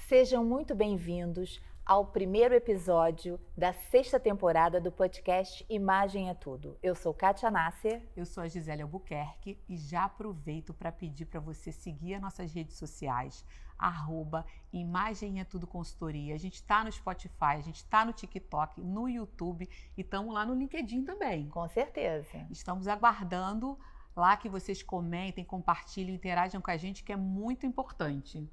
Sejam muito bem-vindos ao primeiro episódio da 6ª temporada do podcast Imagem é Tudo. Eu sou Kátia Nasser. Eu sou a Gisele Albuquerque e já aproveito para pedir para você seguir as nossas redes sociais, @Imagem é Tudo Consultoria. A gente está no Spotify, a gente está no TikTok, no YouTube e estamos lá no LinkedIn também. Com certeza. Estamos aguardando lá que vocês comentem, compartilhem, interajam com a gente, que é muito importante.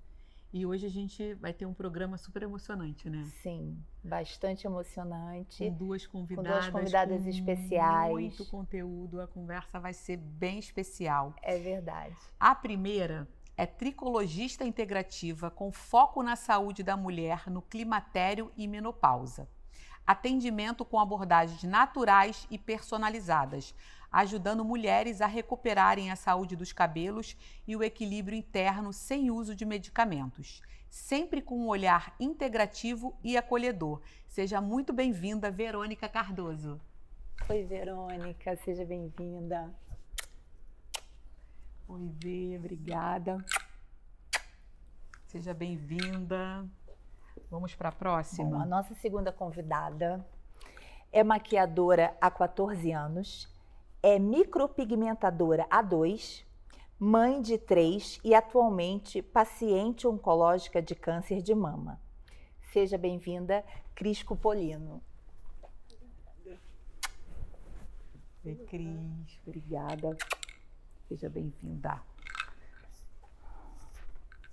E hoje a gente vai ter um programa super emocionante, né? Sim, bastante emocionante. Com duas convidadas com especiais. Muito conteúdo, a conversa vai ser bem especial. É verdade. A primeira é tricologista integrativa com foco na saúde da mulher no climatério e menopausa. Atendimento com abordagens naturais e personalizadas, ajudando mulheres a recuperarem a saúde dos cabelos e o equilíbrio interno sem uso de medicamentos. Sempre com um olhar integrativo e acolhedor. Seja muito bem-vinda, Verônica Cardoso. Oi, Verônica, seja bem-vinda. Oi, Vê, obrigada. Seja bem-vinda. Vamos para a próxima? Bom, a nossa segunda convidada é maquiadora há 14 anos, é micropigmentadora há 2, mãe de 3 e atualmente paciente oncológica de câncer de mama. Seja bem-vinda, Cris Cupolino. Oi, Cris, obrigada. Seja bem-vinda.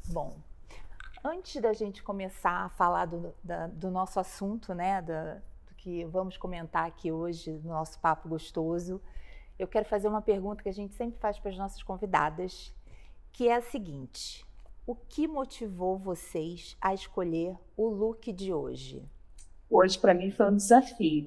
Bom, antes da gente começar a falar do nosso assunto, né, do que vamos comentar aqui hoje, no nosso papo gostoso, eu quero fazer uma pergunta que a gente sempre faz para as nossas convidadas, que é a seguinte: o que motivou vocês a escolher o look de hoje? Hoje, para mim, foi um desafio.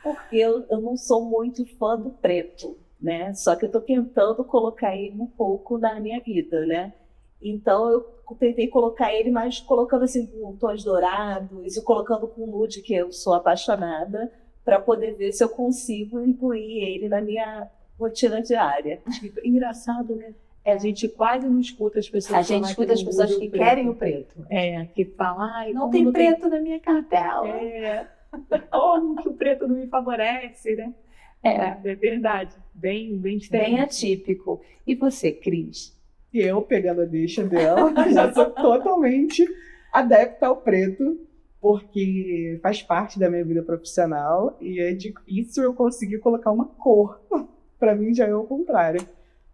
Porque eu não sou muito fã do preto, né? Só que eu estou tentando colocar ele um pouco na minha vida, né? Então, eu tentei colocar ele, mas colocando assim com tons dourados e colocando com nude, que eu sou apaixonada, para poder ver se eu consigo incluir ele na minha rotina diária. Engraçado, né? A gente quase não escuta as pessoas. A gente escuta as pessoas que querem o preto. Que falam, ai, não tem preto na minha cartela. Como que o preto não me favorece, né? É verdade. Bem diferente. Bem atípico. E você, Cris? Eu, pegando a deixa dela, já sou totalmente adepta ao preto, porque faz parte da minha vida profissional e é difícil eu conseguir colocar uma cor. Para mim já é o contrário.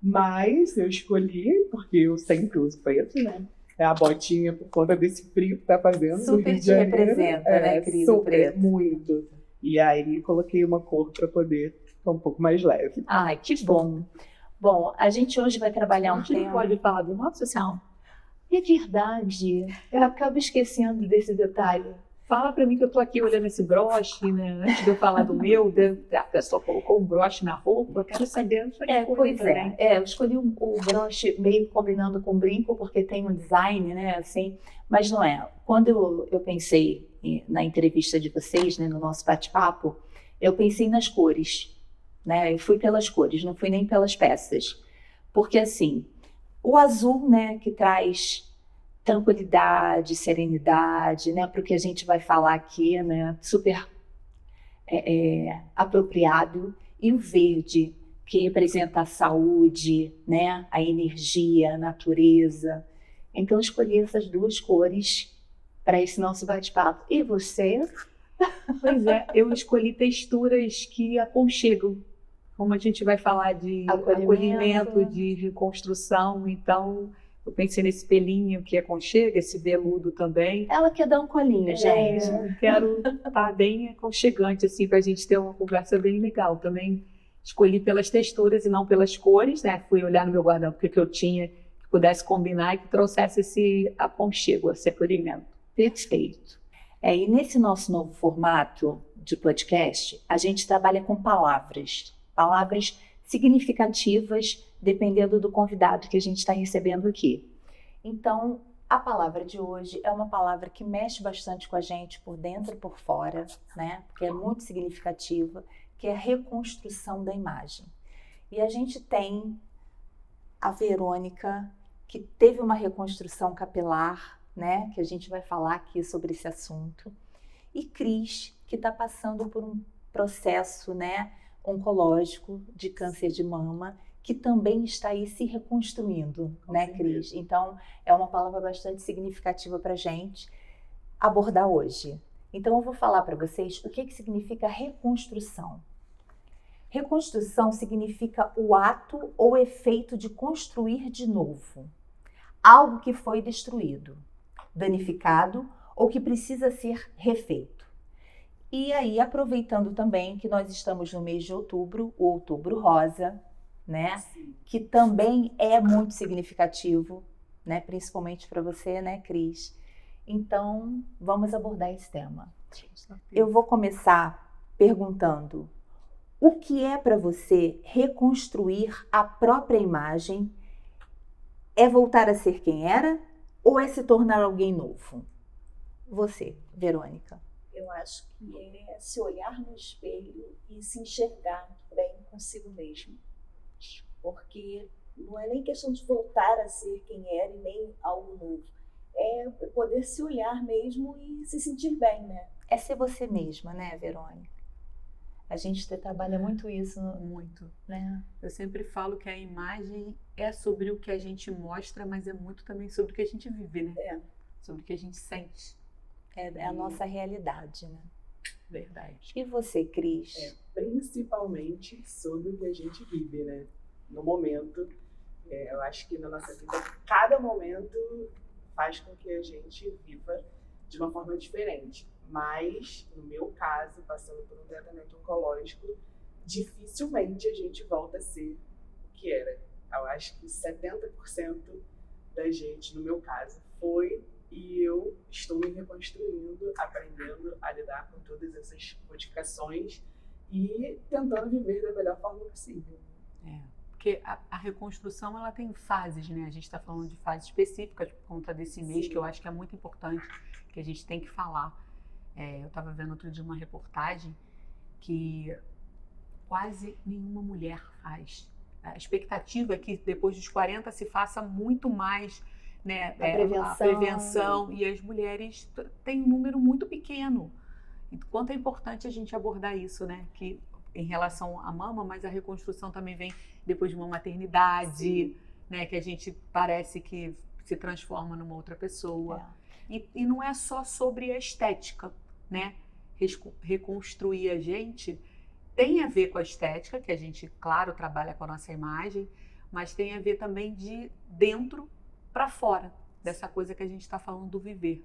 Mas eu escolhi, porque eu sempre uso preto, né? É a botinha por conta desse frio que tá fazendo. Super te representa, né, Cris? Super, preto. Muito. E aí coloquei uma cor para poder ficar um pouco mais leve. Ai, que bom. Bom, a gente hoje vai trabalhar um tema... A gente pode falar do nosso social. É verdade. Eu acabo esquecendo desse detalhe. Fala pra mim que eu tô aqui olhando esse broche, né? Antes de eu falar do meu, a pessoa colocou um broche na roupa, eu quero saber isso aí. Pois é. Eu escolhi o broche meio combinando com brinco, porque tem um design, né, assim, mas não é. Quando eu pensei na entrevista de vocês, né, no nosso bate-papo, eu pensei nas cores, né? Eu fui pelas cores, não fui nem pelas peças. Porque, assim, o azul, né, que traz tranquilidade, serenidade, né, para o que a gente vai falar aqui, né, super apropriado, e o verde, que representa a saúde, né, a energia, a natureza. Então, eu escolhi essas duas cores para esse nosso bate-papo. E você? Pois é, eu escolhi texturas que aconchegam, como a gente vai falar de acolhimento, de reconstrução, então... Eu pensei nesse pelinho que aconchega, esse veludo também. Ela quer dar um colinho, gente. Quero estar bem aconchegante, assim, para a gente ter uma conversa bem legal. Também escolhi pelas texturas e não pelas cores, né? Fui olhar no meu guarda-roupa o que eu tinha que pudesse combinar e que trouxesse esse aconchego, esse acolhimento. Perfeito. E nesse nosso novo formato de podcast, a gente trabalha com palavras significativas, dependendo do convidado que a gente está recebendo aqui. Então, a palavra de hoje é uma palavra que mexe bastante com a gente por dentro e por fora, né? Porque é muito significativa, que é a reconstrução da imagem. E a gente tem a Verônica que teve uma reconstrução capilar, né? Que a gente vai falar aqui sobre esse assunto. E Cris, que está passando por um processo, né, oncológico de câncer de mama, que também está aí se reconstruindo, né, Cris? Então, é uma palavra bastante significativa para a gente abordar hoje. Então, eu vou falar para vocês o que significa reconstrução. Reconstrução significa o ato ou efeito de construir de novo algo que foi destruído, danificado ou que precisa ser refeito. E aí, aproveitando também que nós estamos no mês de outubro, o Outubro Rosa, né? Que também é muito significativo, né? Principalmente para você, né, Cris? Então, vamos abordar esse tema. Eu vou começar perguntando: o que é para você reconstruir a própria imagem? É voltar a ser quem era ou é se tornar alguém novo? Você, Verônica. Eu acho que é se olhar no espelho e se enxergar bem consigo mesmo. Porque não é nem questão de voltar a ser quem era e nem algo novo. É poder se olhar mesmo e se sentir bem, né? É ser você mesma, né, Verônica? A gente trabalha muito isso. Muito. Né? Eu sempre falo que a imagem é sobre o que a gente mostra, mas é muito também sobre o que a gente vive, né? É. Sobre o que a gente sente. É a nossa realidade, né? Verdade. E você, Cris? Principalmente sobre o que a gente vive, né? No momento. Eu acho que na nossa vida, cada momento faz com que a gente viva de uma forma diferente. Mas, no meu caso, passando por um tratamento oncológico, dificilmente a gente volta a ser o que era. Eu acho que 70% da gente, no meu caso, foi, e eu estou me reconstruindo, aprendendo a lidar com todas essas modificações e tentando viver da melhor forma possível. Porque a reconstrução, ela tem fases, né? A gente está falando de fases específicas por conta desse mês, que eu acho que é muito importante, que a gente tem que falar. Eu estava vendo outro dia uma reportagem que quase nenhuma mulher faz. A expectativa é que depois dos 40 se faça muito mais, né, a prevenção, e as mulheres têm um número muito pequeno. E quanto é importante a gente abordar isso, né? Que em relação à mama, mas a reconstrução também vem depois de uma maternidade, né? Que a gente parece que se transforma numa outra pessoa. E não é só sobre a estética, né? Reconstruir a gente tem a ver com a estética, que a gente, claro, trabalha com a nossa imagem, mas tem a ver também de dentro para fora, dessa coisa que a gente está falando do viver.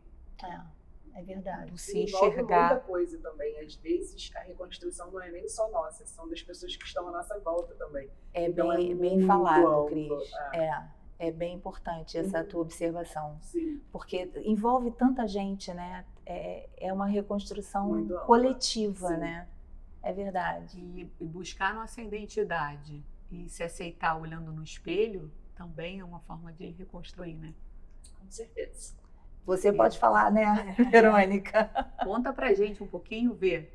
É verdade. Do se envolve enxergar. muita coisa também. Às vezes, a reconstrução não é nem só nossa, são das pessoas que estão à nossa volta também. Então, bem muito falado, amplo. Cris. É bem importante essa tua observação. Sim. Porque envolve tanta gente, né? É uma reconstrução Muito ampla. coletiva, Sim. né? É verdade. E buscar nossa identidade e se aceitar olhando no espelho também é uma forma de reconstruir, né? Com certeza. Você pode falar, né, Verônica? Conta pra gente um pouquinho, Vê,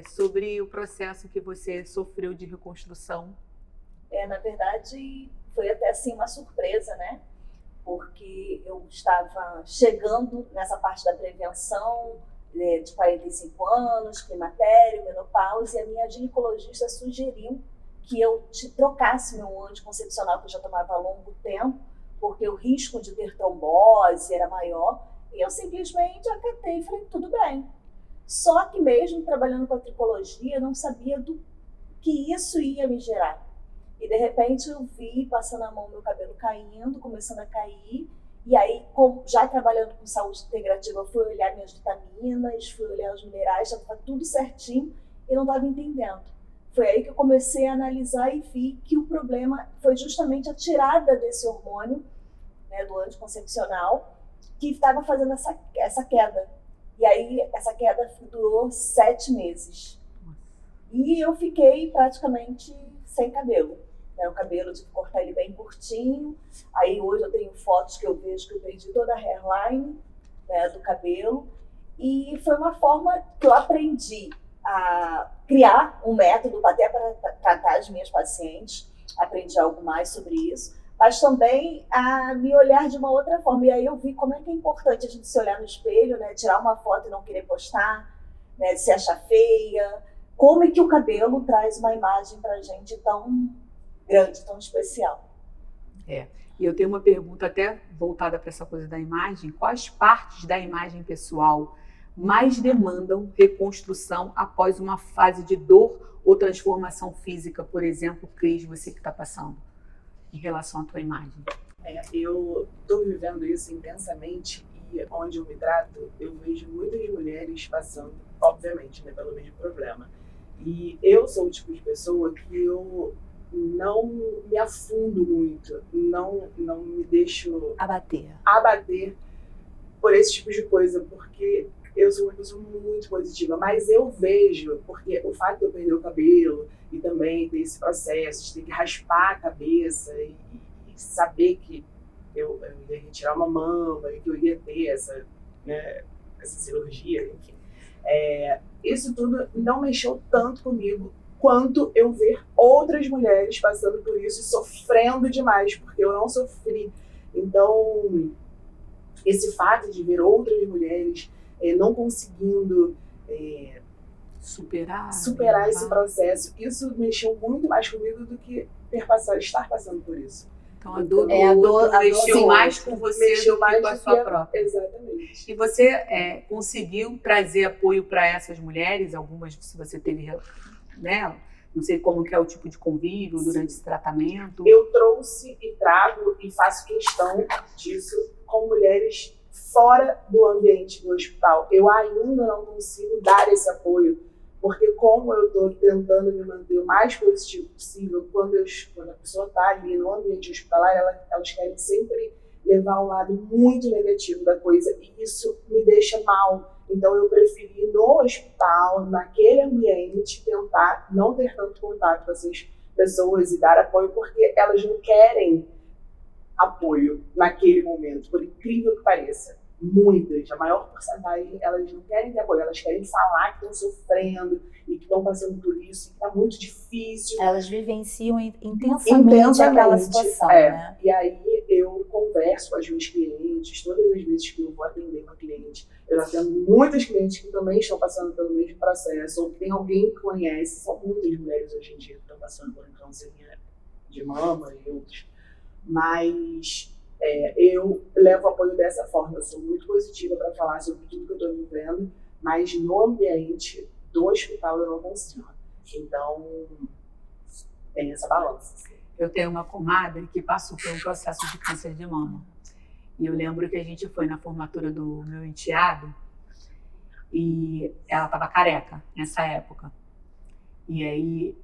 sobre o processo que você sofreu de reconstrução. Na verdade, foi até assim uma surpresa, né? Porque eu estava chegando nessa parte da prevenção de 45 anos, climatério, menopausa, e a minha ginecologista sugeriu que eu trocasse meu anticoncepcional, que eu já tomava há longo tempo, porque o risco de ter trombose era maior, e eu simplesmente acatei e falei, tudo bem. Só que mesmo trabalhando com a tricologia, eu não sabia do que isso ia me gerar. E de repente eu vi, passando a mão, meu cabelo caindo, começando a cair, e aí, já trabalhando com saúde integrativa, fui olhar minhas vitaminas, fui olhar os minerais, já estava tudo certinho, e não estava entendendo. Foi aí que eu comecei a analisar e vi que o problema foi justamente a tirada desse hormônio, né, do anticoncepcional, que estava fazendo essa queda. E aí, essa queda durou 7 meses. E eu fiquei praticamente sem cabelo. O cabelo, tive que cortar ele bem curtinho. Aí hoje eu tenho fotos que eu vejo que eu perdi toda a hairline, né, do cabelo. E foi uma forma que eu aprendi a criar um método até para tratar as minhas pacientes. Aprendi algo mais sobre isso. mas também a me olhar de uma outra forma. E aí eu vi como é que é importante a gente se olhar no espelho, né? Tirar uma foto e não querer postar, né? Se achar feia. Como é que o cabelo traz uma imagem pra gente tão grande, tão especial? E eu tenho uma pergunta até voltada para essa coisa da imagem. Quais partes da imagem pessoal mais demandam reconstrução após uma fase de dor ou transformação física, por exemplo, Cris, você que está passando, em relação à tua imagem? Eu estou vivendo isso intensamente e onde eu me trato, eu vejo muitas mulheres passando, obviamente, né, pelo mesmo problema. E eu sou o tipo de pessoa que eu não me afundo muito, não me deixo abater por esse tipo de coisa, porque eu sou uma pessoa muito positiva, mas eu vejo, porque o fato de eu perder o cabelo e também ter esse processo de ter que raspar a cabeça e saber que eu ia retirar uma mama e que eu ia ter essa cirurgia, enfim. Isso tudo não mexeu tanto comigo quanto eu ver outras mulheres passando por isso e sofrendo demais, porque eu não sofri. Então, esse fato de ver outras mulheres não conseguindo superar esse processo, isso mexeu muito mais comigo do que estar passando por isso. Então a dor mexeu mais com você do que com a sua própria. Exatamente. E você conseguiu trazer apoio para essas mulheres, algumas se você teve, né? Não sei como que é o tipo de convívio durante esse tratamento. Eu trouxe e trago e faço questão disso com mulheres fora do ambiente do hospital. Eu ainda não consigo dar esse apoio, porque como eu estou tentando me manter o mais positivo possível, quando a pessoa está ali no ambiente hospitalar, elas querem sempre levar um lado muito negativo da coisa, e isso me deixa mal. Então eu preferi no hospital, naquele ambiente, tentar não ter tanto contato com essas pessoas e dar apoio, porque elas não querem apoio naquele momento, por incrível que pareça. Muitas, a maior porcentagem, elas não querem ter apoio, elas querem falar que estão sofrendo e que estão passando por isso, que está muito difícil. Elas vivenciam intensamente aquela situação, né? E aí eu converso com as minhas clientes, todas as vezes que eu vou atender uma cliente, eu atendo muitas clientes que também estão passando pelo mesmo processo, ou que tem alguém que conhece, são muitas mulheres hoje em dia que estão passando por câncer de mama e outros. Mas eu levo apoio dessa forma, eu sou muito positiva para falar sobre tudo que eu estou vivendo, mas no ambiente do hospital eu não consigo. Então, tem essa balança. Eu tenho uma comadre que passou por um processo de câncer de mama. E eu lembro que a gente foi na formatura do meu enteado e ela estava careca nessa época. E aí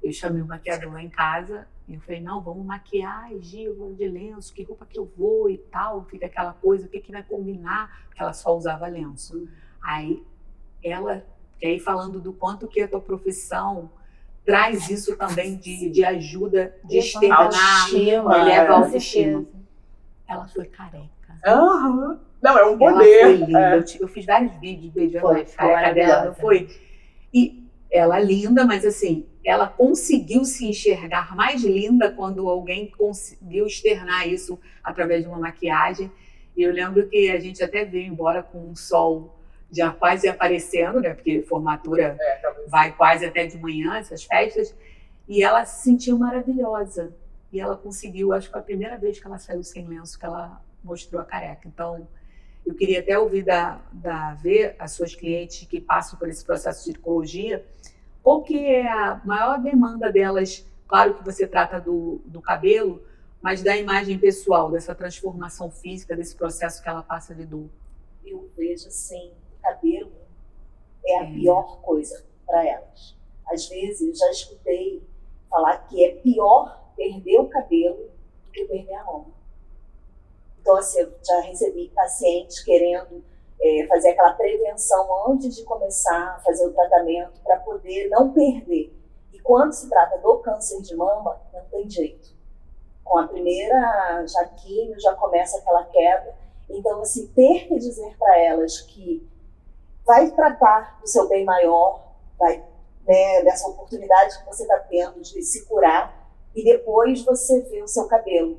eu chamei o maquiador lá em casa e eu falei, não, vamos maquiar, Gi, vou de lenço, que roupa que eu vou e tal, fica aquela coisa, o que vai combinar, porque ela só usava lenço. Aí falando do quanto que a tua profissão traz isso também de ajuda, de externar, eleva a autoestima. Ela foi careca. Não, é um poder. Ela foi linda. Eu fiz vários vídeos beijando a careca dela, não foi? E ela linda, mas assim, ela conseguiu se enxergar mais linda quando alguém conseguiu externar isso através de uma maquiagem. E eu lembro que a gente até veio embora com um sol já quase aparecendo, né? Porque formatura vai quase até de manhã, essas festas. E ela se sentiu maravilhosa. E ela conseguiu, acho que foi a primeira vez que ela saiu sem lenço, que ela mostrou a careca. Então, eu queria até ouvir ver as suas clientes que passam por esse processo de tricologia, qual que é a maior demanda delas? Claro que você trata do cabelo, mas da imagem pessoal, dessa transformação física, desse processo que ela passa de dor. Eu vejo assim, o cabelo é a pior coisa para elas. Às vezes, eu já escutei falar que é pior perder o cabelo do que perder a mama. Então, assim, eu já recebi pacientes querendo fazer aquela prevenção antes de começar a fazer o tratamento para poder não perder. E quando se trata do câncer de mama, não tem jeito. Com a primeira químio já começa aquela queda. Então, assim, ter que dizer para elas que vai tratar do seu bem maior, dessa oportunidade que você está tendo de se curar, e depois você vê o seu cabelo.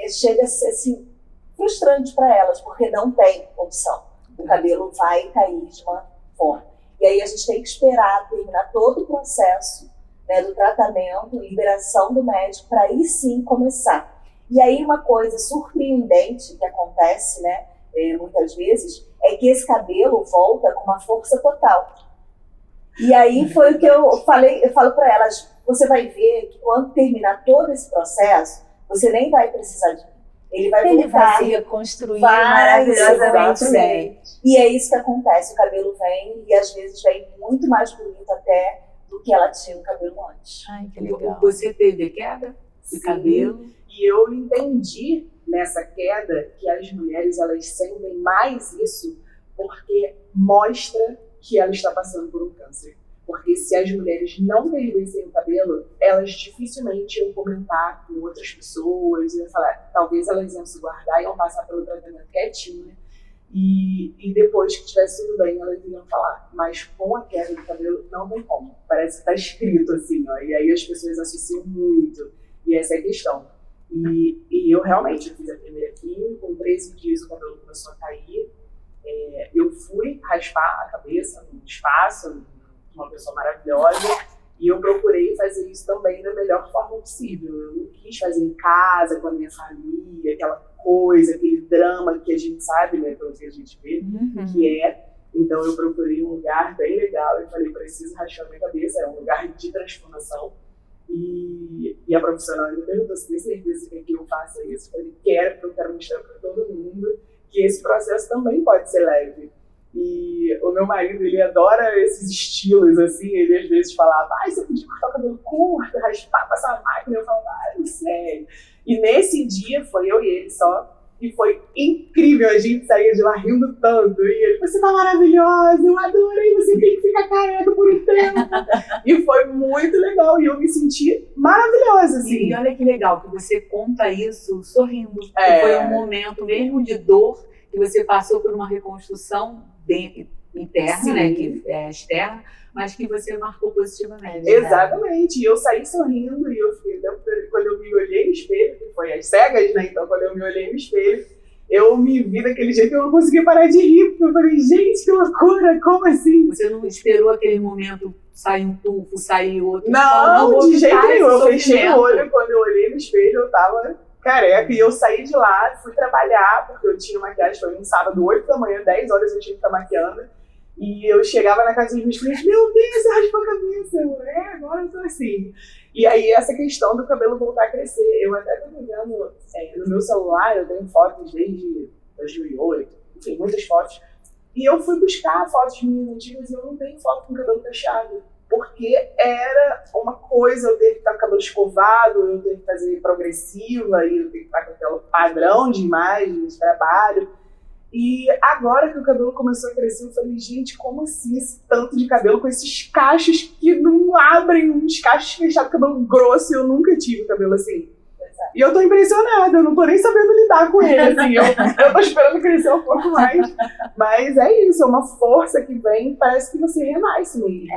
chega a ser assim, frustrante para elas, porque não tem opção. O cabelo vai cair de uma forma. E aí a gente tem que esperar terminar todo o processo, né, do tratamento, liberação do médico, para aí sim começar. E aí uma coisa surpreendente que acontece, né, muitas vezes, é que esse cabelo volta com uma força total. E aí foi o que eu falo para elas, você vai ver que quando terminar todo esse processo, você nem vai precisar de mim. Ele vai voltar, se reconstruir maravilhosamente bem. E é isso que acontece, o cabelo vem e às vezes vem muito mais bonito até do que ela tinha o cabelo antes. Ai, que legal. Você teve queda de cabelo? E eu entendi nessa queda que as mulheres, elas sentem mais isso porque mostra que ela está passando por um câncer. Porque se as mulheres não perdessem o cabelo, elas dificilmente iam comentar com outras pessoas, iam falar, talvez elas iam se guardar, iam passar pelo tratamento quietinho, e depois que estivesse tudo bem, elas iriam falar. Mas com a queda do cabelo, não tem como. Parece que está escrito assim, ó, e aí as pessoas associam muito, e essa é a questão. E eu realmente fiz a primeira quimio, com 13 dias o cabelo começou a cair, eu fui raspar a cabeça num espaço, uma pessoa maravilhosa, e eu procurei fazer isso também da melhor forma possível. Eu não quis fazer em casa, com a minha família, aquela coisa, aquele drama que a gente sabe, né, pelo que a gente vê, que é. Então eu procurei um lugar bem legal, eu falei, preciso raspar minha cabeça, é um lugar de transformação. E a profissional me perguntou se tem certeza que eu faça isso. Eu falei, quero, porque eu quero mostrar para todo mundo que esse processo também pode ser leve. E o meu marido, ele adora esses estilos, assim, ele às vezes falava, você podia cortar o cabelo curto, raspar, passar a máquina, eu falava, não sei. E nesse dia foi eu e ele só, e foi incrível, a gente saía de lá rindo tanto, e ele, você tá maravilhosa, eu adorei, você tem que ficar careca por um tempo. E foi muito legal, e eu me senti maravilhosa, assim. E olha que legal, que você conta isso sorrindo, que foi um momento mesmo de dor, que você passou por uma reconstrução interna, né, que é externa, mas que você marcou positivamente. Exatamente, e eu saí sorrindo, e eu fiquei, quando eu me olhei no espelho, que foi às cegas, né, então quando eu me olhei no espelho, eu me vi daquele jeito e eu não consegui parar de rir, porque eu falei, gente, que loucura, como assim? Você não esperou aquele momento, sair um tufo, sair outro? Não, de jeito nenhum, eu fechei o olho, quando eu olhei no espelho, eu tava careca, e eu saí de lá, fui trabalhar, porque eu tinha maquiagem, foi um sábado, 8 da manhã, 10 horas eu tinha que estar maquiando, e eu chegava na casa dos meus clientes, meu Deus, você raspou a cabeça, agora eu tô assim. E aí essa questão do cabelo voltar a crescer, eu até tô vendo no meu celular, eu tenho fotos desde 2008, enfim, muitas fotos, e eu fui buscar fotos minhas antigas e eu não tenho foto com cabelo cacheado. Porque era uma coisa eu ter que estar com o cabelo escovado, eu ter que fazer progressiva, e eu ter que estar com aquele padrão de imagem, de trabalho. E agora que o cabelo começou a crescer, eu falei, gente, como assim esse tanto de cabelo com esses cachos que não abrem, uns cachos fechados, cabelo grosso, eu nunca tive cabelo assim. E eu tô impressionada, eu não tô nem sabendo lidar com ele, assim, eu tô esperando crescer um pouco mais. Mas é isso, é uma força que vem, parece que você renasce mesmo.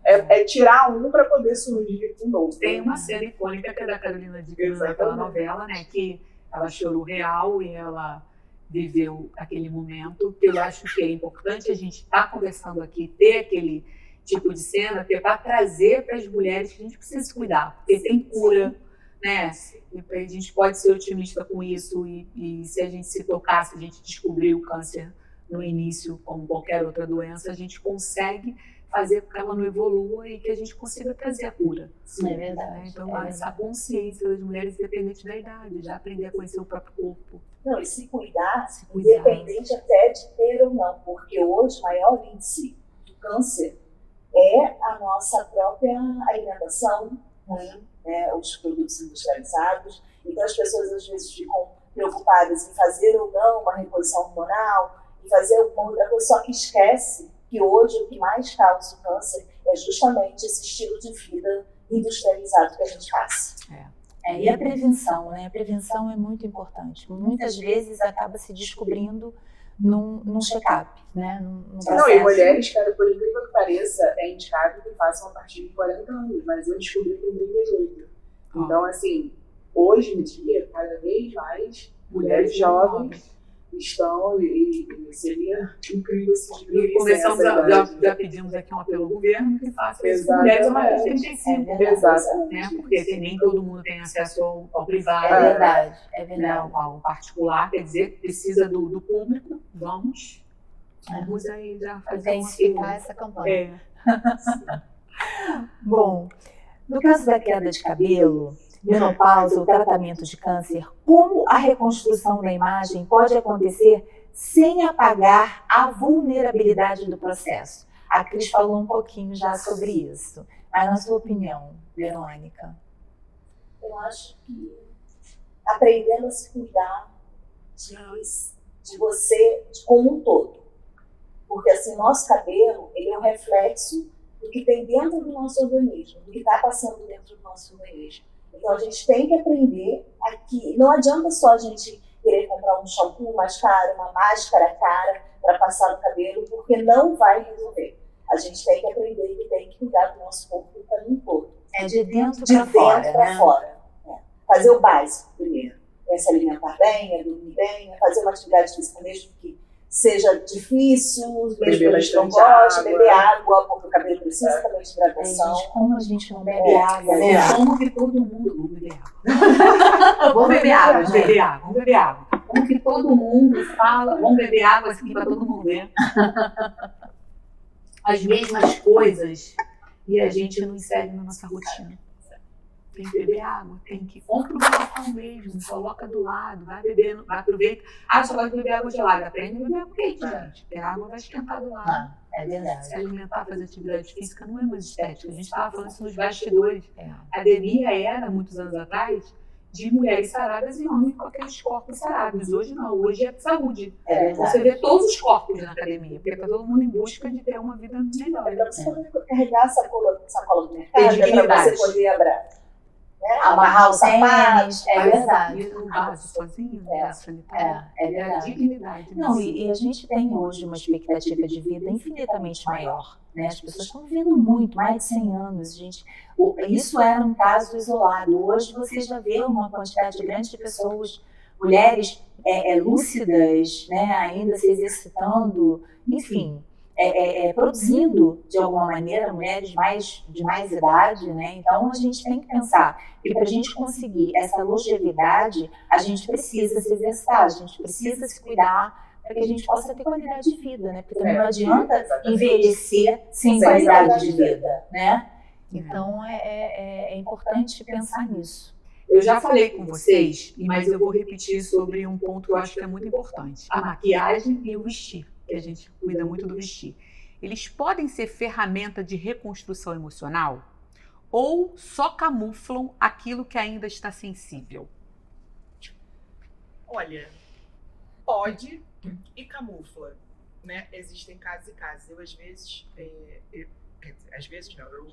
É tirar um para poder surgir um novo. Tem uma cena icônica que é da Carolina Dickman naquela novela, né? Que ela chorou real e ela viveu aquele momento, que eu acho que é importante a gente estar conversando aqui, ter aquele tipo de cena, para trazer para as mulheres que a gente precisa se cuidar, porque tem cura, né? E a gente pode ser otimista com isso e se a gente se tocar, se a gente descobrir o câncer no início, como qualquer outra doença, a gente consegue fazer com que ela não evolua e que a gente consiga trazer a cura. É verdade. Então, essa consciência das mulheres, independente da idade, de aprender a conhecer o próprio corpo. Não, e se cuidar, independente até de ter ou não, porque hoje o maior índice do câncer é a nossa própria alimentação ruim, né, os produtos industrializados. Então as pessoas às vezes ficam preocupadas em fazer ou não uma reposição hormonal, em fazer alguma outra coisa, só que esquece que hoje o que mais causa o câncer é justamente esse estilo de vida industrializado que a gente passa. E a prevenção, né? A prevenção é muito importante. Muitas vezes acaba se descobrindo num check-up, né? Num não, e mulheres, cara, por incrível que pareça, é indicado que façam a partir de 40 anos, mas eu descobri com 38. Então, assim, hoje em dia, cada vez mais mulheres jovens estão e seria incrível se Começamos já pedimos aqui um apelo ao governo que faça isso com mulheres a partir de 35. Né? Porque nem todo mundo tem acesso ao privado, É verdade. ao particular, quer dizer, precisa do público. Vamos aí já fazer intensificar essa campanha. Bom, no caso da queda de cabelo, menopausa ou tratamento de câncer, como a reconstrução da imagem pode acontecer sem apagar a vulnerabilidade do processo? A Cris falou um pouquinho já sobre isso. Mas na sua opinião, Verônica? Eu acho que aprendendo a se cuidar de você como um todo. Porque assim, nosso cabelo, ele é um reflexo do que tem dentro do nosso organismo, do que está passando dentro do nosso organismo. Então a gente tem que aprender aqui. Não adianta só a gente querer comprar um shampoo mais caro, uma máscara cara para passar no cabelo, porque não vai resolver. A gente tem que aprender que tem que cuidar do nosso corpo como um todo. É de dentro De para fora. dentro para fora. Né? Fazer o básico primeiro. É se alimentar bem, é dormir bem, é fazer uma atividade física mesmo que seja difícil, mesmo que a gente não goste, beber água, porque o cabelo precisa também de hidratação. Gente, como a gente não bebe água, né? Como que todo mundo... Vamos beber água. Vamos beber água, vamos beber água. Como que todo mundo fala, vamos beber água aqui para todo mundo ver. As mesmas coisas e a gente não insere na nossa rotina. Tem que beber água, tem que compra um garrafão mesmo, coloca do lado, vai bebendo, vai aproveita. Só gosta de beber água gelada, aprende a beber água quente, gente. Porque a água vai esquentar do lado. É verdade. Se alimentar, fazer atividade física não é mais estética. A gente estava falando isso nos bastidores. A academia era, muitos anos atrás, de mulheres saradas e homens com aqueles corpos sarados. Hoje não, hoje é saúde. Você vê todos os corpos na academia, porque está todo mundo em busca de ter uma vida melhor. É para você poder carregar a sacola do mercado, é para você poder amarrar os sapatos. É verdade. Ir no vaso sozinho, no vaso sanitário. É É a verdade. dignidade. Não, e a gente tem hoje uma expectativa de vida infinitamente maior, né? As pessoas estão vivendo muito, mais de 100 anos, gente. Isso era um caso isolado. Hoje você já vê uma quantidade grande de pessoas, mulheres lúcidas, né? Ainda se exercitando, enfim, produzindo de alguma maneira mulheres de mais idade, né? Então a gente tem que pensar que para a gente conseguir essa longevidade, a gente precisa se exercitar, a gente precisa se cuidar para que a gente possa ter qualidade de vida, né? Porque também não adianta envelhecer sem qualidade de vida, né? Então é importante pensar nisso. Eu já falei com vocês, mas eu vou repetir sobre um ponto que eu acho que é muito importante. A maquiagem e o vestir, que a gente cuida muito do vestir. Eles podem ser ferramenta de reconstrução emocional ou só camuflam aquilo que ainda está sensível? Olha, pode e camufla, né? Existem casos e casos. Eu, às vezes, às vezes não,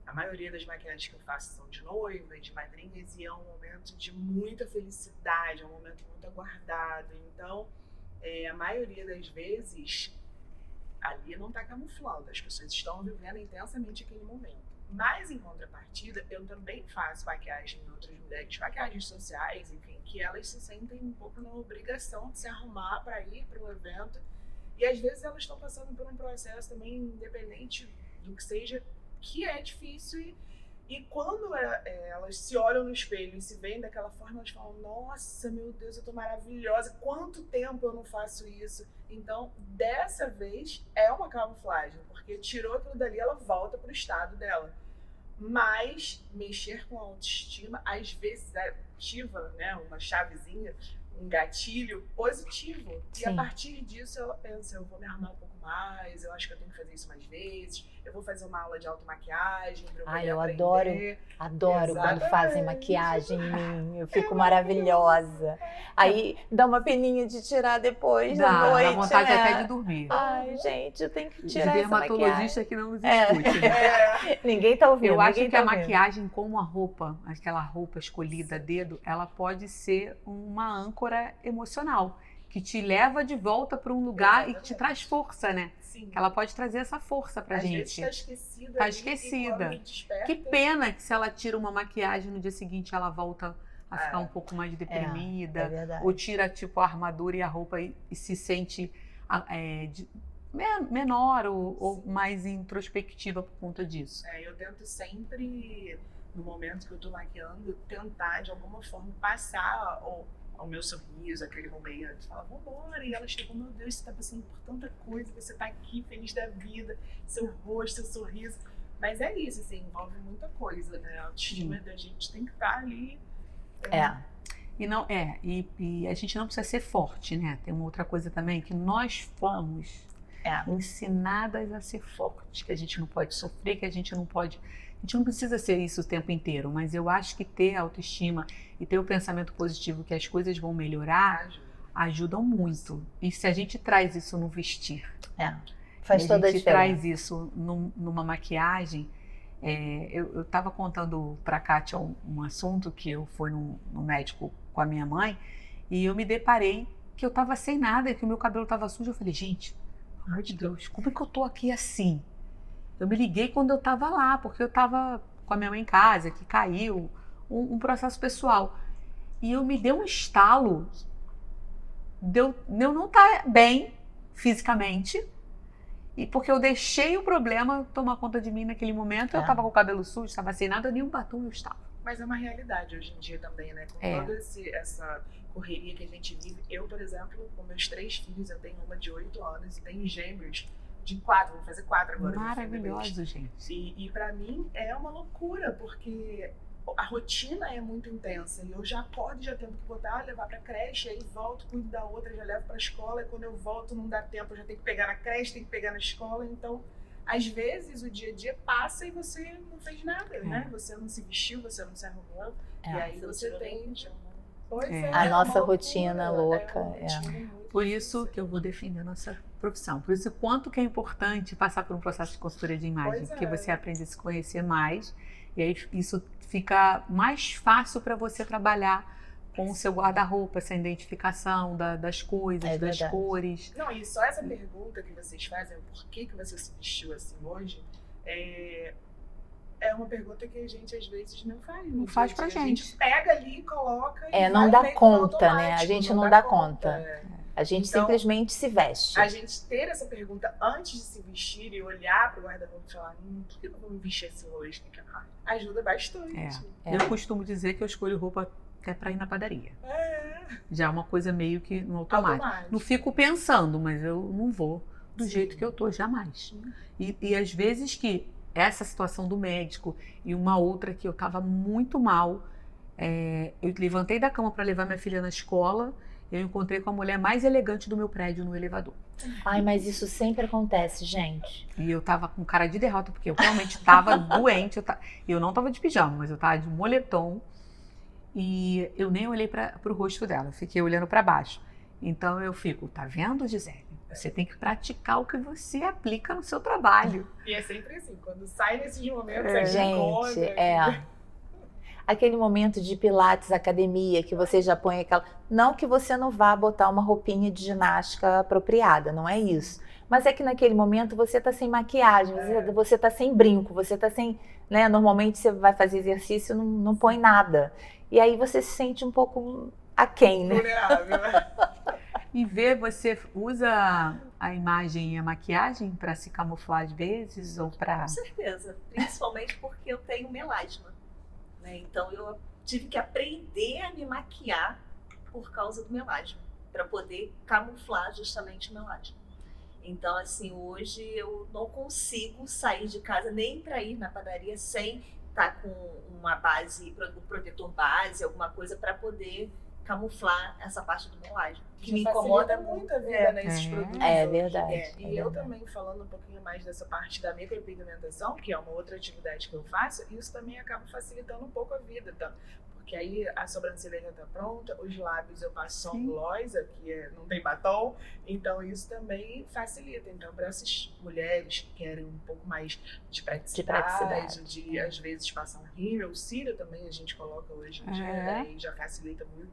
a maioria das maquiagens que eu faço são de noiva, de madrinhas, e é um momento de muita felicidade, é um momento muito aguardado. Então, a maioria das vezes, ali não está camuflando, as pessoas estão vivendo intensamente aquele momento. Mas, em contrapartida, eu também faço maquiagem em outras mulheres, maquiagens sociais, enfim, que elas se sentem um pouco na obrigação de se arrumar para ir para um evento. E, às vezes, elas estão passando por um processo também, independente do que seja, que é difícil. E quando elas se olham no espelho e se veem daquela forma, elas falam, nossa, meu Deus, eu tô maravilhosa, quanto tempo eu não faço isso? Então, dessa vez, é uma camuflagem, porque tirou aquilo dali, ela volta pro estado dela. Mas mexer com a autoestima, às vezes, ativa, né, uma chavezinha, um gatilho positivo. Sim. E a partir disso ela pensa, eu vou me arrumar um pouco mais, eu acho que eu tenho que fazer isso mais vezes, eu vou fazer uma aula de automaquiagem para eu poder Eu aprender. adoro quando Exatamente. fazem maquiagem em mim, eu fico maravilhosa. Aí dá uma peninha de tirar depois da noite, Dá vontade né? até de dormir. Ai, gente, eu tenho que Os tirar essa maquiagem. dermatologistas que não nos escutem. Ninguém tá ouvindo. Eu acho ninguém que a tá ouvindo. maquiagem, como a roupa, aquela roupa escolhida a dedo, ela pode ser uma âncora emocional, que te leva de volta para um lugar e que te traz força, né? Sim. Ela pode trazer essa força pra Às gente. vezes tá esquecida. Tá ali, esquecida. e quando desperta, Que pena que se ela tira uma maquiagem no dia seguinte ela volta a ficar um pouco mais É deprimida, verdade. ou tira tipo a armadura e a roupa e se sente menor ou mais introspectiva por conta disso. Eu tento sempre, no momento que eu tô maquiando, tentar de alguma forma passar ao meu sorriso, aquele momento, falar, vambora, e ela chegou, meu Deus, você tá passando por tanta coisa, você tá aqui feliz da vida, seu rosto, seu sorriso. Mas é isso, assim, envolve muita coisa, né? A autoestima da gente tem que estar ali. E a gente não precisa ser forte, né? Tem uma outra coisa também, que nós fomos ensinadas a ser fortes, que a gente não pode sofrer, que a gente não precisa ser isso o tempo inteiro, mas eu acho que ter autoestima e ter o pensamento positivo que as coisas vão melhorar ajudam muito. E se a gente traz isso no vestir, Faz toda a a gente diferença. traz isso numa maquiagem. Eu estava contando para a Kátia um assunto que eu fui no médico com a minha mãe e eu me deparei que eu estava sem nada e que o meu cabelo estava sujo. Eu falei, gente, pelo amor de Deus, como é que eu tô aqui assim? Eu me liguei quando eu estava lá, porque eu estava com a minha mãe em casa, que caiu, um processo pessoal. E eu me dei um estalo de eu não estar bem fisicamente, e porque eu deixei o problema tomar conta de mim naquele momento. Eu estava com o cabelo sujo, estava sem nada, nem um batom eu estava. Mas é uma realidade hoje em dia também, né? Com toda essa correria que a gente vive. Eu, por exemplo, com meus 3 filhos, eu tenho uma de 8 anos e tenho gêmeos de 4, vou fazer 4 agora. Maravilhoso, gente. E pra mim é uma loucura, porque a rotina é muito intensa. E eu já acordo e já tenho que botar, levar pra creche, aí volto, cuido da outra, já levo pra escola. E quando eu volto não dá tempo, eu já tenho que pegar na creche, tenho que pegar na escola. Então, às vezes, o dia a dia passa e você não fez nada, né? Você não se vestiu, você não se arrumou. E aí você tem... A nossa rotina louca. Por isso que eu vou defender a nossa profissão. Por isso, quanto que é importante passar por um processo de consultoria de imagem. Porque você aprende a se conhecer mais. E aí isso fica mais fácil para você trabalhar com o seu guarda-roupa, essa identificação das coisas, das cores. Não, e só essa pergunta que vocês fazem, por que você se vestiu assim hoje, é uma pergunta que a gente às vezes não faz. Não faz pra A gente. gente pega ali, coloca e não vai dá conta, né? A gente não dá conta. A gente Então, simplesmente se veste. A gente ter essa pergunta antes de se vestir e olhar para o guarda-roupa e falar, por que eu vou me vestir assim hoje? Ajuda bastante. Eu costumo dizer que eu escolho roupa até para ir na padaria. Já é uma coisa meio que no automático. Não fico pensando, mas eu não vou do jeito que eu tô, jamais. E às vezes que essa situação do médico e uma outra que eu tava muito mal, eu levantei da cama para levar minha filha na escola, eu encontrei com a mulher mais elegante do meu prédio no elevador. Ai, mas isso sempre acontece, gente. E eu tava com cara de derrota, porque eu realmente tava doente. Eu não tava de pijama, mas eu tava de moletom. E eu nem olhei pro rosto dela, eu fiquei olhando para baixo. Então eu fico, tá vendo, Gisele? Você tem que praticar o que você aplica no seu trabalho. E é sempre assim, quando sai nesses momentos, gente, aquele momento de pilates, academia, que você já põe aquela... Não que você não vá botar uma roupinha de ginástica apropriada, não é isso. Mas é que naquele momento você tá sem maquiagem, você tá sem brinco, você tá sem... Né? Normalmente você vai fazer exercício, não põe nada. E aí você se sente um pouco aquém, né? Vulnerável, né? E você usa a imagem e a maquiagem para se camuflar às vezes ou para... Com certeza, principalmente porque eu tenho melasma. Né? Então eu tive que aprender a me maquiar por causa do melasma, para poder camuflar justamente o melasma. Então assim, hoje eu não consigo sair de casa nem para ir na padaria sem estar com uma base, um protetor base, alguma coisa para poder camuflar essa parte do melasma, que me incomoda muito a vida nesses produtos. É verdade. E eu também, falando um pouquinho mais dessa parte da micropigmentação, que é uma outra atividade que eu faço, isso também acaba facilitando um pouco a vida, tá? Porque aí a sobrancelha já tá pronta, os lábios eu passo só um gloss, aqui não tem batom, então isso também facilita. Então, para essas mulheres que querem um pouco mais de praticidade, de às vezes passar um rímel, o cílio também a gente coloca hoje em dia, e já facilita muito.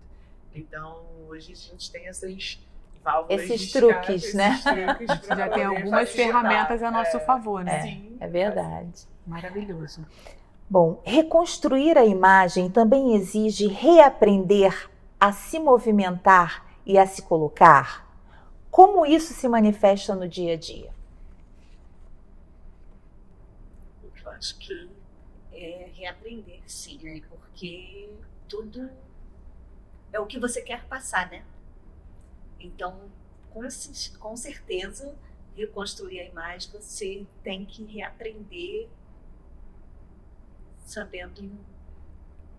Então, hoje a gente tem essas válvulas esses de truques, escape, né? Esses truques já tem algumas ferramentas a nosso favor, né? Sim, é verdade. Maravilhoso. Bom, reconstruir a imagem também exige reaprender a se movimentar e a se colocar. Como isso se manifesta no dia a dia? Eu acho que é reaprender, sim, né? Porque tudo é o que você quer passar, né? Então, com certeza, reconstruir a imagem, você tem que reaprender sabendo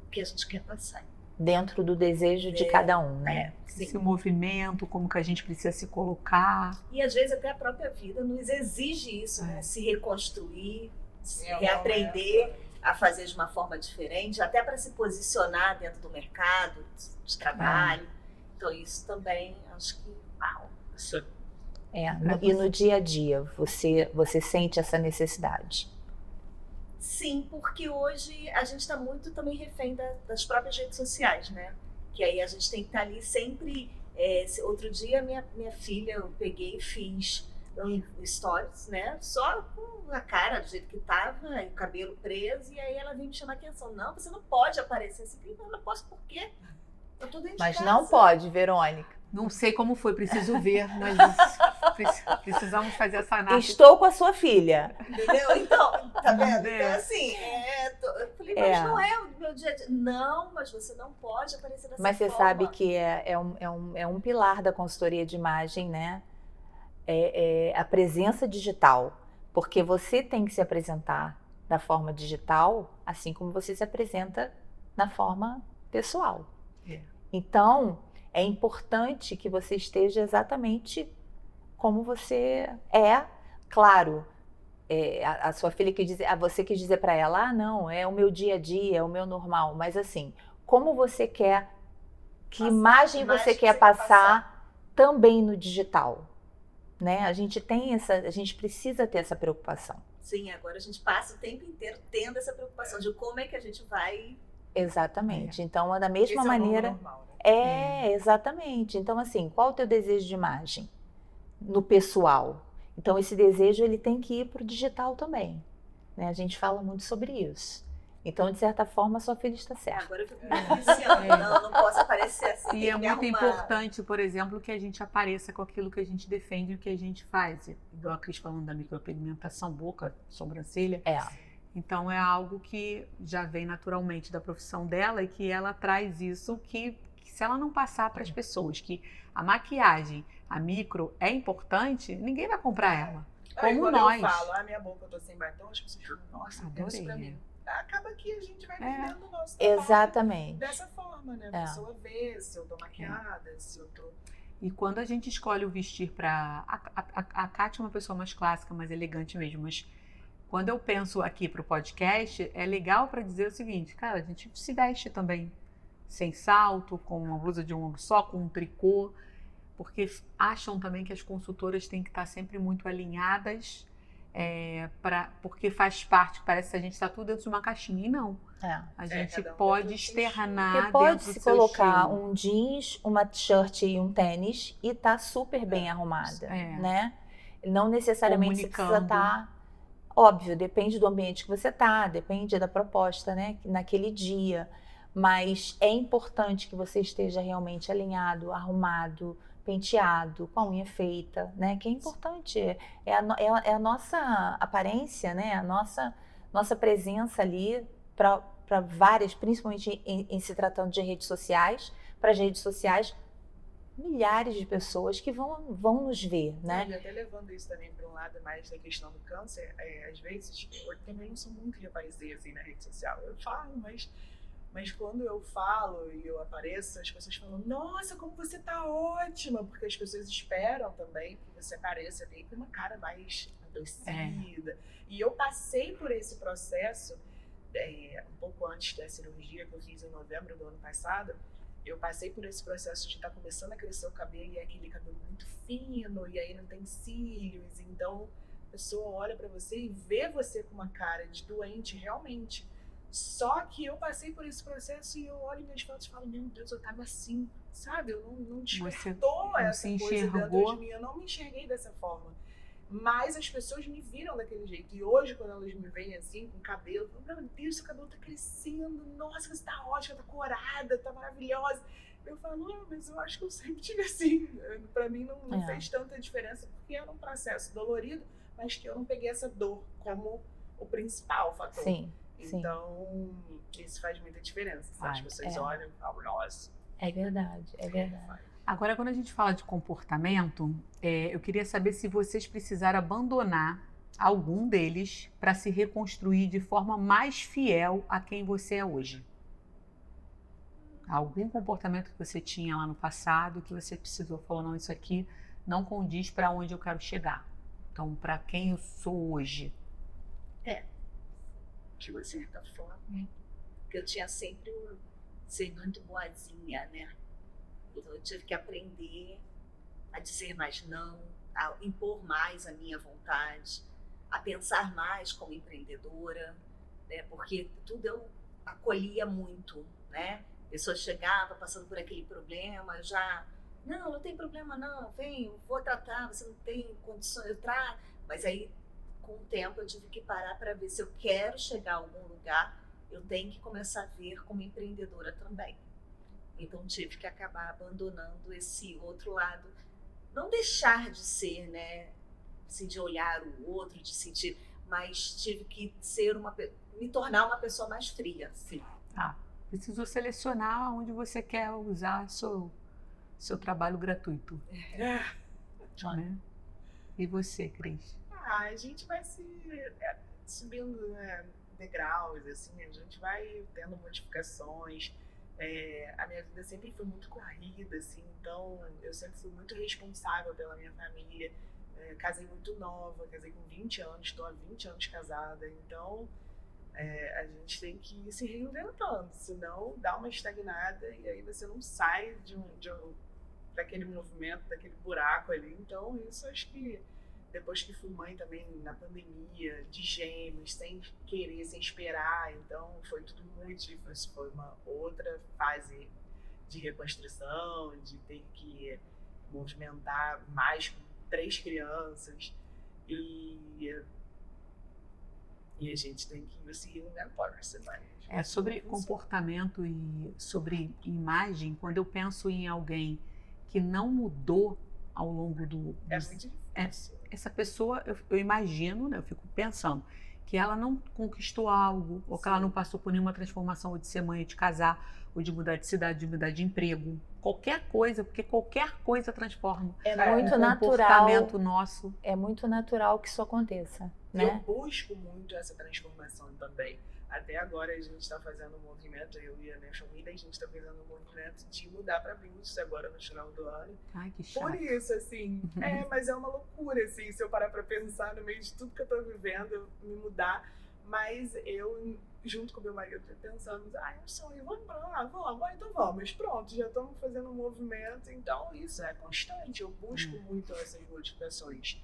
o que a gente quer passar. Dentro do desejo de cada um, né? Esse movimento, como que a gente precisa se colocar. E às vezes até a própria vida nos exige isso, né? Se reconstruir, se reaprender a fazer de uma forma diferente, até para se posicionar dentro do mercado de trabalho. Então isso também, acho que... Isso. E no dia a dia, você sente essa necessidade? Sim, porque hoje a gente está muito também refém das próprias redes sociais, né? Que aí a gente tem que estar ali sempre... outro dia, minha filha, eu peguei e fiz stories, né? Só com a cara do jeito que tava, o cabelo preso, e aí ela veio me chamar a atenção. Não, você não pode aparecer assim. Eu não posso, por quê? Eu tô dentro de casa. Mas não pode, Verônica. Não sei como foi, preciso ver, mas precisamos fazer essa análise. Estou com a sua filha. Entendeu? Então, tá vendo? Então, assim, eu falei, mas não é o meu dia a dia. Não, mas você não pode aparecer dessa forma. Mas você sabe que é um pilar da consultoria de imagem, né? A presença digital. Porque você tem que se apresentar da forma digital, assim como você se apresenta na forma pessoal. Então, é importante que você esteja exatamente como você é. Claro, a sua filha você quis dizer para ela, não, é o meu dia a dia, é o meu normal. Mas assim, como você quer, que imagem você quer passar também no digital? Né? A gente precisa ter essa preocupação. Sim, agora a gente passa o tempo inteiro tendo essa preocupação de como é que a gente vai... Exatamente. Então, da mesma maneira... É o normal, né? Exatamente. Então, assim, qual o teu desejo de imagem no pessoal? Então, esse desejo ele tem que ir para o digital também. Né? A gente fala muito sobre isso. Então, de certa forma, a sua filha está certa. Agora eu fico me policiando, não posso aparecer assim. E é muito importante, por exemplo, que a gente apareça com aquilo que a gente defende e o que a gente faz. Igual a Cris falando da micropigmentação, boca, sobrancelha. Então é algo que já vem naturalmente da profissão dela e que ela traz isso que se ela não passar para as pessoas que a maquiagem, a micro é importante, ninguém vai comprar ela. Como nós. Eu falo, minha boca, eu tô sem batom, as pessoas falam, nossa, isso pra mim. Acaba que a gente vai vendendo o nosso trabalho. Exatamente. Dessa forma, né? A pessoa vê se eu tô maquiada, se eu tô... E quando a gente escolhe o vestir para... A Kátia é uma pessoa mais clássica, mais elegante mesmo, mas quando eu penso aqui para o podcast, é legal para dizer o seguinte, cara, a gente se veste também sem salto, com uma blusa de um ombro só, com um tricô, porque acham também que as consultoras têm que estar sempre muito alinhadas, porque faz parte, parece que a gente está tudo dentro de uma caixinha, e não. A gente pode externar. Porque pode se colocar um jeans, uma t-shirt e um tênis e tá super bem arrumada, né? Não necessariamente você precisa estar... Óbvio, depende do ambiente que você está, depende da proposta, né, naquele dia. Mas é importante que você esteja realmente alinhado, arrumado, penteado, com a unha feita, né? Que é importante. É a nossa aparência, né? A nossa presença ali para várias, principalmente em se tratando de redes sociais, para as redes sociais, milhares de pessoas que vão nos ver, né? E até levando isso também para um lado mais da questão do câncer, às vezes eu também não sou muito de aparecer assim na rede social. Eu falo, mas quando eu falo e eu apareço, as pessoas falam, nossa, como você tá ótima, porque as pessoas esperam também que você apareça ali com uma cara mais adoecida. E eu passei por esse processo um pouco antes da cirurgia que eu fiz em novembro do ano passado. Eu passei por esse processo de estar começando a crescer o cabelo e é aquele cabelo muito fino, e aí não tem cílios, então a pessoa olha pra você e vê você com uma cara de doente realmente. Só que eu passei por esse processo e eu olho minhas fotos e falo, meu Deus, eu tava assim, sabe? Eu não despertou essa coisa dentro de mim, eu não me enxerguei dessa forma. Mas as pessoas me viram daquele jeito. E hoje, quando elas me veem assim, com cabelo, meu Deus, seu cabelo tá crescendo, nossa, você tá ótima, tá corada, tá maravilhosa. Eu falo, não, mas eu acho que eu sempre tive assim. Pra mim não fez tanta diferença, porque era um processo dolorido, mas que eu não peguei essa dor como o principal fator. Sim. Então, isso faz muita diferença. As pessoas olham e falam, nossa. É verdade, é verdade. Agora, quando a gente fala de comportamento, eu queria saber se vocês precisaram abandonar algum deles para se reconstruir de forma mais fiel a quem você é hoje. Algum comportamento que você tinha lá no passado que você precisou, falou, não, isso aqui não condiz para onde eu quero chegar. Então, para quem eu sou hoje. De uma certa forma. Porque eu tinha sempre ser muito boazinha, né? Então eu tive que aprender a dizer mais não, a impor mais a minha vontade, a pensar mais como empreendedora, né? Porque tudo eu acolhia muito, né? A pessoa chegava passando por aquele problema, eu já, não tem problema não, vem, eu vou tratar, você não tem condições, eu trato. Mas aí, com o tempo, eu tive que parar para ver se eu quero chegar a algum lugar, eu tenho que começar a ver como empreendedora também. Então, tive que acabar abandonando esse outro lado. Não deixar de ser, né? Assim, de olhar o outro, de sentir, mas tive que me tornar uma pessoa mais fria, sim. Precisou selecionar onde você quer usar seu trabalho gratuito. Né? E você, Cris? A gente vai subindo, né, degraus, assim, a gente vai tendo modificações. A minha vida sempre foi muito corrida, assim, então eu sempre fui muito responsável pela minha família. Casei muito nova, casei com 20 anos, estou há 20 anos casada, então a gente tem que ir se reinventando, senão dá uma estagnada e aí você não sai daquele movimento, daquele buraco ali. Então isso acho que depois que fui mãe também na pandemia, de gêmeos, sem querer, sem esperar, então foi tudo muito difícil. Foi uma outra fase de reconstrução, de ter que movimentar mais com 3 crianças e a gente tem que ir se reinventar. Sobre comportamento e sobre imagem, quando eu penso em alguém que não mudou ao longo do... É muito difícil. Essa pessoa, eu imagino, né, eu fico pensando, que ela não conquistou algo, ou que ela não passou por nenhuma transformação, ou de ser mãe, ou de casar, ou de mudar de cidade, de mudar de emprego. Qualquer coisa, porque qualquer coisa transforma. É muito o natural. Comportamento nosso. É muito natural que isso aconteça, né? Eu busco muito essa transformação também. Até agora a gente está fazendo um movimento, eu e a minha família, a gente está fazendo um movimento de mudar para Blues agora no final do ano. Ai, que chato. Por isso, assim, mas é uma loucura, assim, se eu parar para pensar no meio de tudo que eu estou vivendo, eu me mudar. Mas eu, junto com meu marido, pensamos, é um sonho, vamos para lá, então vamos, pronto, já estamos fazendo um movimento. Então isso é constante, eu busco muito essas modificações.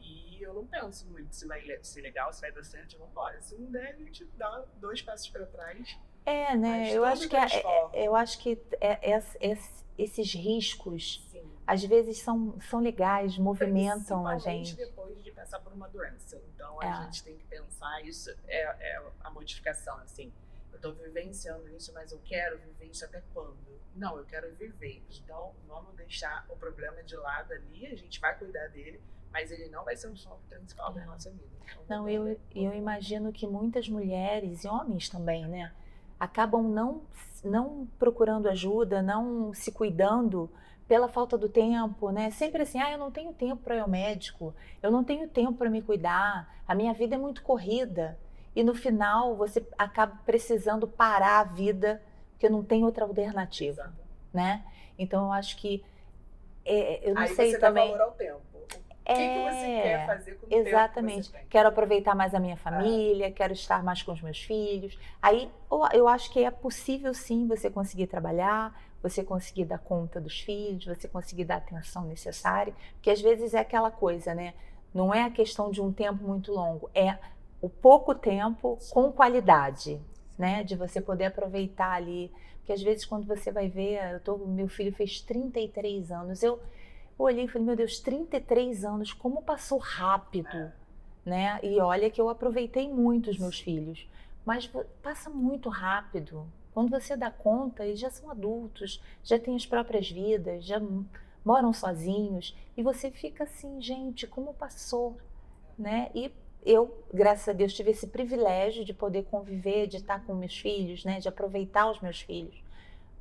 E eu não penso muito se vai ser legal, se vai dar certo, vamos embora. Se não der, a gente dá 2 passos para trás. Né? Eu acho que esses riscos, sim, às vezes são legais, movimentam a gente. Depois de passar por uma doença. Então a gente tem que pensar, isso é a modificação, assim. Eu estou vivenciando isso, mas eu quero viver isso até quando? Não, eu quero viver. Então vamos deixar o problema de lado ali, a gente vai cuidar dele, mas ele não vai ser um foco principal da nossa vida. Então, não, eu imagino que muitas mulheres e homens também, né, acabam não procurando ajuda, não se cuidando pela falta do tempo, né? Sempre assim, eu não tenho tempo para ir ao médico, eu não tenho tempo para me cuidar, a minha vida é muito corrida. E no final você acaba precisando parar a vida, porque não tem outra alternativa, né? Então eu acho que eu não sei você também. Dá valor ao tempo. O que você quer fazer com o exatamente. tempo que você tem? Quero aproveitar mais a minha família, quero estar mais com os meus filhos. Aí eu acho que é possível sim você conseguir trabalhar, você conseguir dar conta dos filhos, você conseguir dar a atenção necessária, porque às vezes é aquela coisa, né? Não é a questão de um tempo muito longo, é o pouco tempo com qualidade, né? De você poder aproveitar ali, porque às vezes quando você vai ver, meu filho fez 33 anos, olhei e falei, meu Deus, 33 anos, como passou rápido, né? E olha que eu aproveitei muito os meus filhos, mas passa muito rápido. Quando você dá conta, eles já são adultos, já têm as próprias vidas, já moram sozinhos, e você fica assim, gente, como passou, né? E eu, graças a Deus, tive esse privilégio de poder conviver, de estar com meus filhos, né? De aproveitar os meus filhos.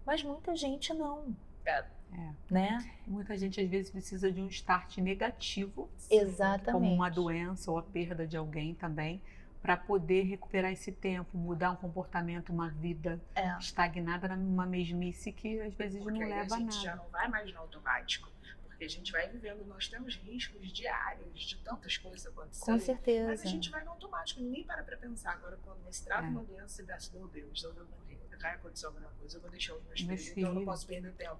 Mas muita gente não, né? Muita gente às vezes precisa de um start negativo, Exatamente. como uma doença ou a perda de alguém também, para poder recuperar esse tempo, mudar um comportamento, uma vida estagnada numa mesmice que às vezes Porque não aí leva a a gente nada. já não vai mais no automático. Porque a gente vai vivendo, nós temos riscos diários de tantas coisas acontecendo. Com certeza. Mas a gente vai no automático, ninguém para pensar. Agora, quando se trata uma doença, meu Deus, eu vou morrer, vai acontecer alguma coisa, eu vou deixar os meus filhos, então eu não posso perder tempo.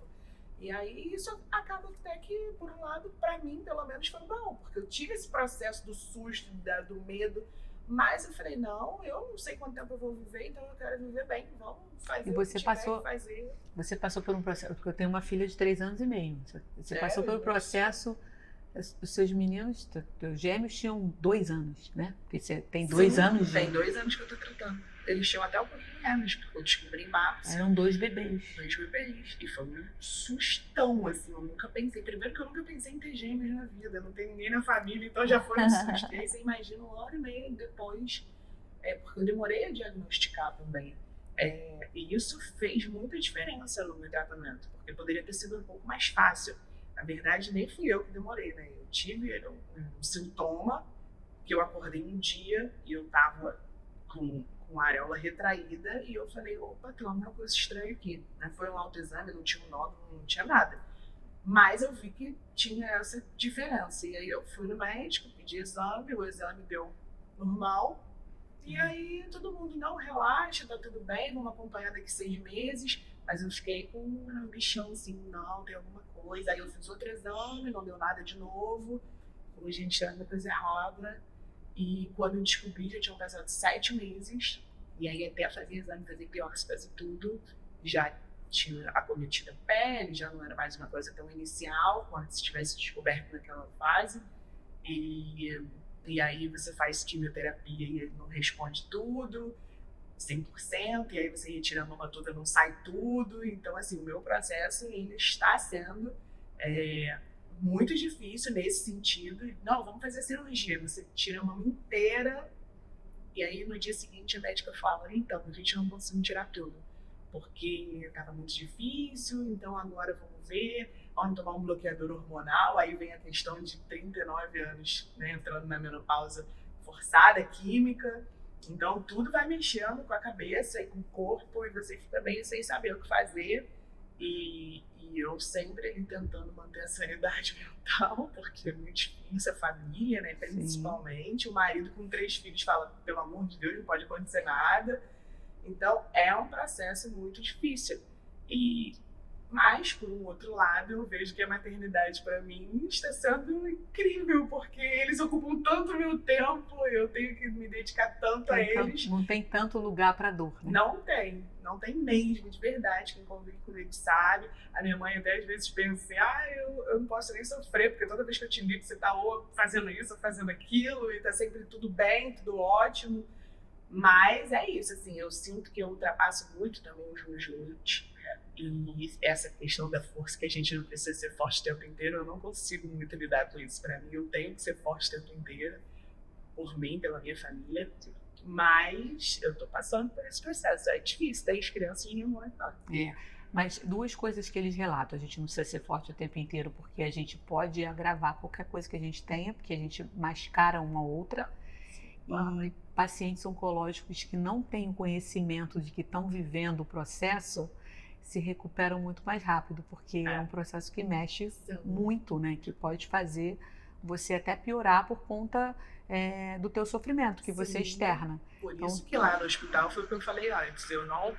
E aí isso acaba até que, por um lado, para mim, pelo menos, foi bom. Porque eu tive esse processo do susto, do medo, mas eu falei, não, eu não sei quanto tempo eu vou viver, então eu quero viver bem, vamos fazer E você passou, fazer. Você passou por um processo, porque eu tenho uma filha de 3 anos e meio. Você passou pelo processo, os seus meninos, teus gêmeos tinham 2 anos, né? Porque você tem 2 anos. Tem 2 anos que eu tô tratando. Eles tinham até um pouquinho menos, porque eu descobri em março. Eram 2 bebês. 2 bebês. E foi um sustão, assim. Eu nunca pensei. Primeiro que eu nunca pensei em ter gêmeos na vida. Não tem ninguém na família, então já foi um susto. E aí você imagina 1 hora e meia depois. Porque eu demorei a diagnosticar também. E isso fez muita diferença no meu tratamento. Porque poderia ter sido um pouco mais fácil. Na verdade, nem fui eu que demorei, né? Eu tive um sintoma que eu acordei um dia e eu tava com a areola retraída e eu falei, opa, tem alguma coisa estranha aqui. Foi um autoexame, não tinha um nódulo, não tinha nada. Mas eu vi que tinha essa diferença. E aí eu fui no médico, pedi exame, o exame deu normal. E aí todo mundo, não, relaxa, tá tudo bem, vamos acompanhar daqui 6 meses. Mas eu fiquei com um bichão assim, não, tem alguma coisa. Aí eu fiz outro exame, não deu nada de novo. Como a gente anda coisa errada. E quando eu descobri, já tinham passado 7 meses. E aí até fazer exame, fazer biópsia, fazer tudo, já tinha acometido a pele, já não era mais uma coisa tão inicial, quando se tivesse descoberto naquela fase. E aí você faz quimioterapia e ele não responde tudo, 100%, e aí você retira a mama toda, não sai tudo. Então, assim, o meu processo, ele está sendo muito difícil nesse sentido. Não, vamos fazer cirurgia, você tira a mama inteira, e aí no dia seguinte a médica fala, então, a gente não conseguiu tirar tudo, porque estava muito difícil, então agora vamos ver, vamos tomar um bloqueador hormonal. Aí vem a questão de 39 anos, né, entrando na menopausa forçada, química. Então tudo vai mexendo com a cabeça e com o corpo, e você fica bem sem saber o que fazer. E eu sempre ali tentando manter a sanidade mental, porque é muito difícil, a família, né, principalmente. Sim. O marido com 3 filhos fala, pelo amor de Deus, não pode acontecer nada. Então é um processo muito difícil. Mas, por um outro lado, eu vejo que a maternidade, para mim, está sendo incrível, porque eles ocupam tanto meu tempo, eu tenho que me dedicar tanto a eles. Não tem tanto lugar para dor, né? Não tem mesmo, de verdade. Quem convive com ele sabe. A minha mãe até às vezes pensa assim, eu não posso nem sofrer, porque toda vez que eu te ligo, você está ou fazendo isso ou fazendo aquilo, e está sempre tudo bem, tudo ótimo. Mas é isso, assim, eu sinto que eu ultrapasso muito também os meus limites. E essa questão da força, que a gente não precisa ser forte o tempo inteiro, eu não consigo muito lidar com isso. Para mim, eu tenho que ser forte o tempo inteiro, por mim, pela minha família. Mas eu tô passando por esse processo. É difícil, desde criancinha não é fácil. Mas 2 coisas que eles relatam: a gente não precisa ser forte o tempo inteiro, porque a gente pode agravar qualquer coisa que a gente tenha, porque a gente mascara uma ou outra. E pacientes oncológicos que não têm o conhecimento de que estão vivendo o processo se recuperam muito mais rápido, porque é um processo que mexe muito, né? Que pode fazer você até piorar por conta do teu sofrimento que você externa. Por isso que lá no hospital foi o que eu falei antes, eu não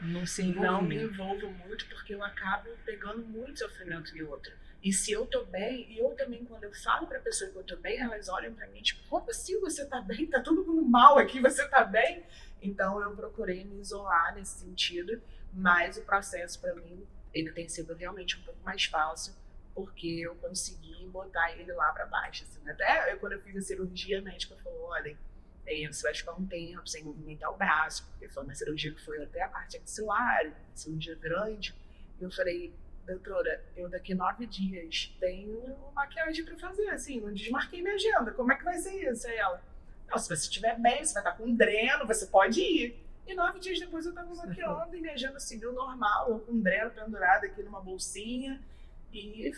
me envolvo muito, porque eu acabo pegando muito sofrimento de outra. E se eu tô bem, e eu também, quando eu falo pra pessoa que eu tô bem, elas olham pra mim tipo, como assim você tá bem? Tá todo mundo mal aqui, você tá bem? Então eu procurei me isolar nesse sentido, mas o processo pra mim, ele tem sido realmente um pouco mais fácil, porque eu consegui botar ele lá para baixo. Assim. Até quando eu fiz a cirurgia, a médica falou, olha, você vai ficar um tempo sem movimentar o braço, porque foi uma cirurgia que foi até a parte axilar, cirurgia grande. E eu falei, doutora, eu daqui 9 dias tenho maquiagem para fazer, assim, não desmarquei minha agenda, como é que vai ser isso? Aí ela, não, se você estiver bem, você vai estar com um dreno, você pode ir. E 9 dias depois eu estava maquiando e minha agenda seguiu normal, eu com um dreno pendurado aqui numa bolsinha, e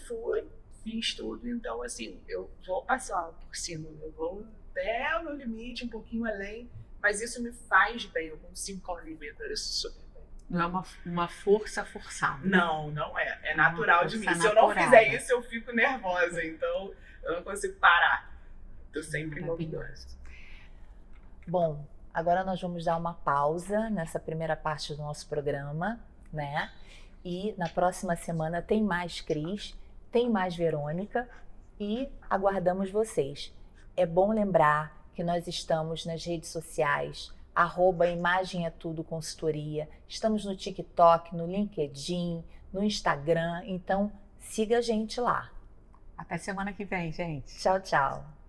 fiz tudo. Então, assim, eu vou passar por cima, eu vou até no limite, um pouquinho além, mas isso me faz bem, eu consigo conviver com isso super bem. Não é uma força forçada. Não, não é. É natural de mim. Se eu naturada. não fizer isso, eu fico nervosa. Então, eu não consigo parar. Tô sempre movimento. Bom, agora nós vamos dar uma pausa nessa primeira parte do nosso programa, né? E na próxima semana tem mais Cris, tem mais Verônica e aguardamos vocês. É bom lembrar que nós estamos nas redes sociais, @Imagem é Tudo Consultoria. Estamos no TikTok, no LinkedIn, no Instagram. Então, siga a gente lá. Até semana que vem, gente. Tchau, tchau.